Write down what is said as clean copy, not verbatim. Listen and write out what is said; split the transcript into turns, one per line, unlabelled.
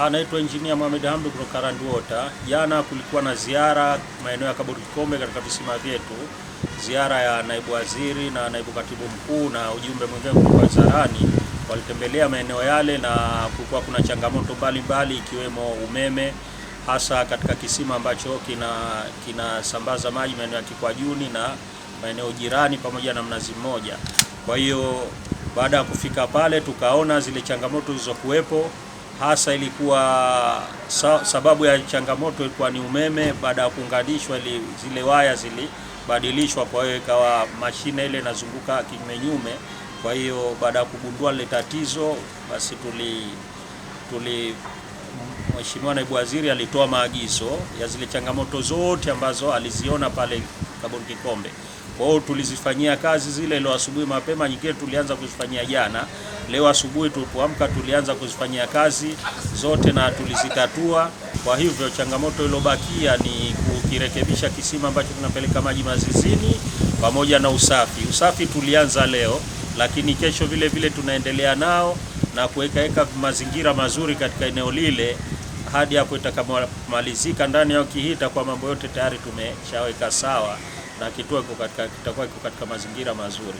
Anaitwa Engineer Mohamed Hamdu kutoka Rand Water. Jana kulikuwa na ziara maeneo ya Kaburi Kikombe katika visima vyetu, ziara ya naibu waziri na naibu katibu mkuu na ujumbe mwingine kutoka wizarani. Walitembelea maeneo yale na kulikuwa kuna changamoto mbalimbali ikiwemo umeme, hasa katika kisima ambacho kinasambaza maji maeneo ya Kikwajuni na maeneo jirani pamoja na Mnazi Mmoja. Kwa hiyo baada ya kufika pale tukaona zile changamoto zilizokuwepo, hasa ilikuwa sababu ya changamoto ilikuwa ni umeme. Baada ya kuunganishwa zile waya zilibadilishwa, kwa hiyo ikawa mashine ile inazunguka kinyume. Kwa hiyo baada ya kugundua ile tatizo, basi Mheshimiwa Naibu Waziri alitoa maagizo ya zile changamoto zote ambazo aliziona pale Kaburi Kikombe. Kwa hiyo tulizifanyia kazi zile leo asubuhi mapema, nyingine tulianza kuzifanyia jana. Leo asubuhi tulipoamka tulianza kuzifanyia kazi zote na tulizitatua. Kwa hivyo changamoto iliyobakia ni kukirekebisha kisima ambacho kinapeleka maji mazizini pamoja na usafi. Usafi tulianza leo, lakini kesho vile vile tunaendelea nao na kuweka mazingira mazuri katika eneo lile hadi hapo itakapomalizika ndani ya wiki hii. Kwa mambo yote tayari tumeshaweka sawa na kituo kitakuwa katika mazingira mazuri.